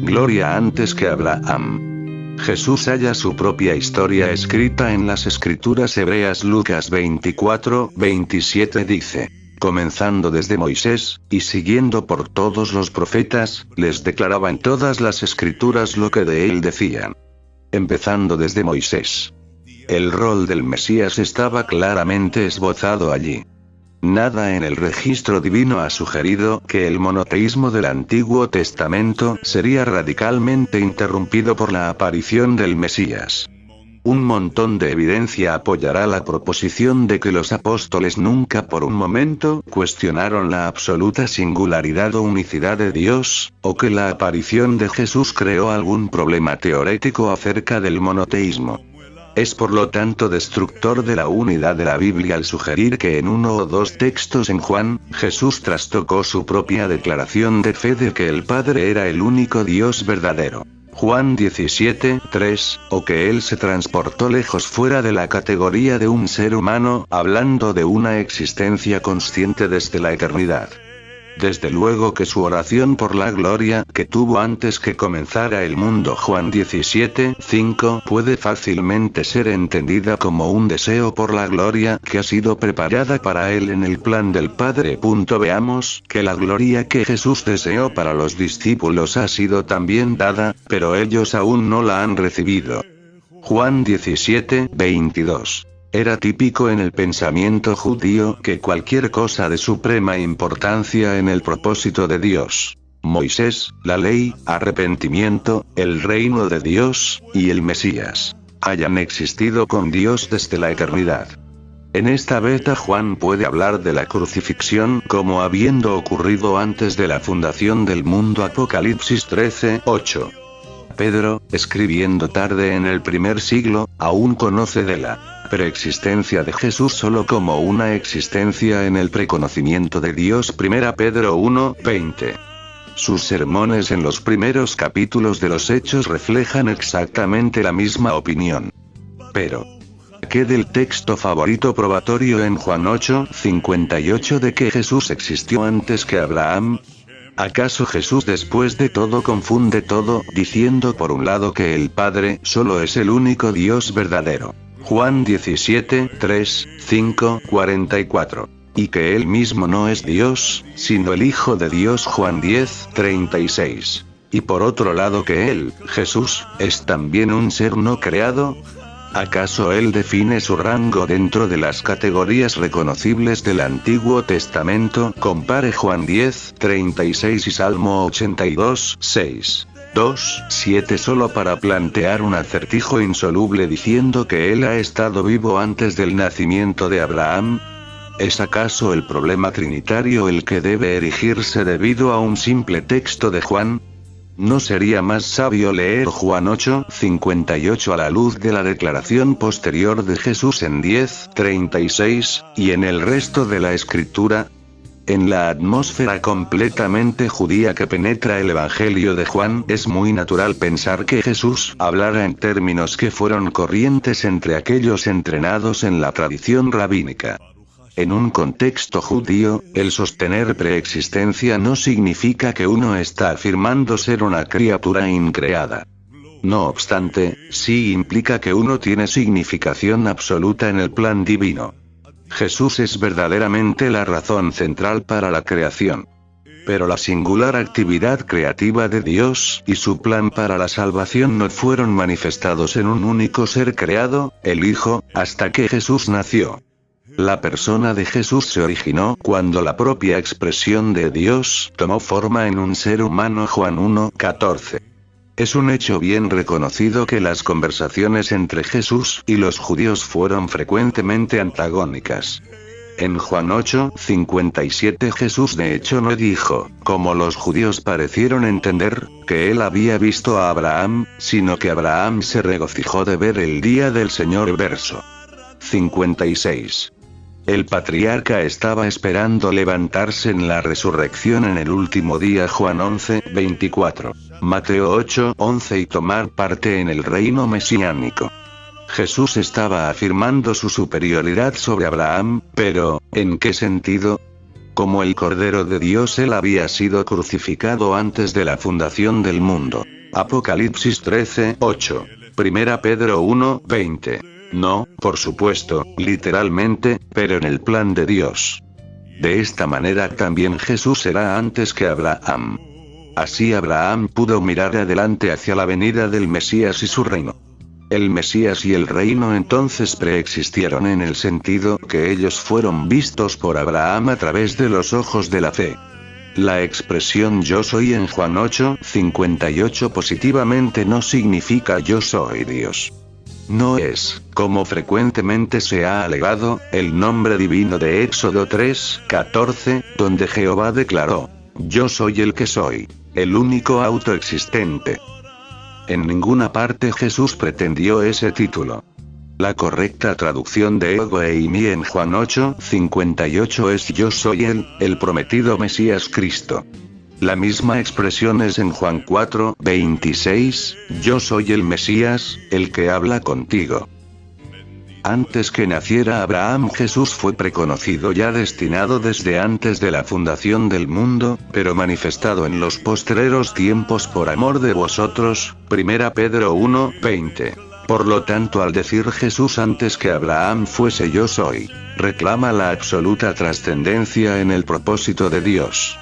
Gloria antes que Abraham. Jesús halla su propia historia escrita en las Escrituras hebreas. Lucas 24:27 dice: comenzando desde Moisés, y siguiendo por todos los profetas, les declaraba en todas las Escrituras lo que de él decían. Empezando desde Moisés. El rol del Mesías estaba claramente esbozado allí. Nada en el registro divino ha sugerido que el monoteísmo del Antiguo Testamento sería radicalmente interrumpido por la aparición del Mesías. Un montón de evidencia apoyará la proposición de que los apóstoles nunca por un momento cuestionaron la absoluta singularidad o unicidad de Dios, o que la aparición de Jesús creó algún problema teorético acerca del monoteísmo. Es por lo tanto destructor de la unidad de la Biblia al sugerir que en uno o dos textos en Juan, Jesús trastocó su propia declaración de fe de que el Padre era el único Dios verdadero. Juan 17:3, o que él se transportó lejos fuera de la categoría de un ser humano, hablando de una existencia consciente desde la eternidad. Desde luego que su oración por la gloria que tuvo antes que comenzara el mundo, Juan 17:5, puede fácilmente ser entendida como un deseo por la gloria que ha sido preparada para él en el plan del Padre. Veamos que la gloria que Jesús deseó para los discípulos ha sido también dada, pero ellos aún no la han recibido. Juan 17:22. Era típico en el pensamiento judío que cualquier cosa de suprema importancia en el propósito de Dios, Moisés, la ley, arrepentimiento, el reino de Dios, y el Mesías, hayan existido con Dios desde la eternidad. En esta beta Juan puede hablar de la crucifixión como habiendo ocurrido antes de la fundación del mundo. Apocalipsis 13:8. Pedro, escribiendo tarde en el primer siglo, aún conoce de la preexistencia de Jesús solo como una existencia en el preconocimiento de Dios. 1 Pedro 1:20. Sus sermones en los primeros capítulos de los Hechos reflejan exactamente la misma opinión. Pero, ¿qué del texto favorito probatorio en Juan 8:58 de que Jesús existió antes que Abraham? ¿Acaso Jesús después de todo confunde todo, diciendo por un lado que el Padre solo es el único Dios verdadero? Juan 17:3, 5, 44. Y que él mismo no es Dios, sino el Hijo de Dios. Juan 10:36. Y por otro lado que él, Jesús, es también un ser no creado. ¿Acaso él define su rango dentro de las categorías reconocibles del Antiguo Testamento? Compare Juan 10:36 y Salmo 82:6. 2:7 solo para plantear un acertijo insoluble diciendo que él ha estado vivo antes del nacimiento de Abraham. ¿Es acaso el problema trinitario el que debe erigirse debido a un simple texto de Juan? ¿No sería más sabio leer Juan 8:58 a la luz de la declaración posterior de Jesús en 10:36, y en el resto de la Escritura? En la atmósfera completamente judía que penetra el Evangelio de Juan, es muy natural pensar que Jesús hablara en términos que fueron corrientes entre aquellos entrenados en la tradición rabínica. En un contexto judío, el sostener preexistencia no significa que uno está afirmando ser una criatura increada. No obstante, sí implica que uno tiene significación absoluta en el plan divino. Jesús es verdaderamente la razón central para la creación. Pero la singular actividad creativa de Dios y su plan para la salvación no fueron manifestados en un único ser creado, el Hijo, hasta que Jesús nació. La persona de Jesús se originó cuando la propia expresión de Dios tomó forma en un ser humano. Juan 1:14. Es un hecho bien reconocido que las conversaciones entre Jesús y los judíos fueron frecuentemente antagónicas. En Juan 8:57 Jesús de hecho no dijo, como los judíos parecieron entender, que él había visto a Abraham, sino que Abraham se regocijó de ver el día del Señor. Verso 56. El patriarca estaba esperando levantarse en la resurrección en el último día. Juan 11:24. Mateo 8:11 y tomar parte en el reino mesiánico. Jesús estaba afirmando su superioridad sobre Abraham, pero, ¿en qué sentido? Como el Cordero de Dios él había sido crucificado antes de la fundación del mundo. Apocalipsis 13:8. Primera Pedro 1:20. No, por supuesto, literalmente, pero en el plan de Dios. De esta manera también Jesús será antes que Abraham. Así Abraham pudo mirar adelante hacia la venida del Mesías y su reino. El Mesías y el reino entonces preexistieron en el sentido que ellos fueron vistos por Abraham a través de los ojos de la fe. La expresión yo soy en Juan 8:58 positivamente no significa yo soy Dios. No es, como frecuentemente se ha alegado, el nombre divino de Éxodo 3:14, donde Jehová declaró, yo soy el que soy, el único autoexistente. En ninguna parte Jesús pretendió ese título. La correcta traducción de Ego Eimi en Juan 8:58 es yo soy el prometido Mesías Cristo. La misma expresión es en Juan 4:26, yo soy el Mesías, el que habla contigo. Antes que naciera Abraham, Jesús fue preconocido ya destinado desde antes de la fundación del mundo, pero manifestado en los postreros tiempos por amor de vosotros, 1 Pedro 1:20. Por lo tanto, al decir Jesús antes que Abraham fuese yo soy, reclama la absoluta trascendencia en el propósito de Dios.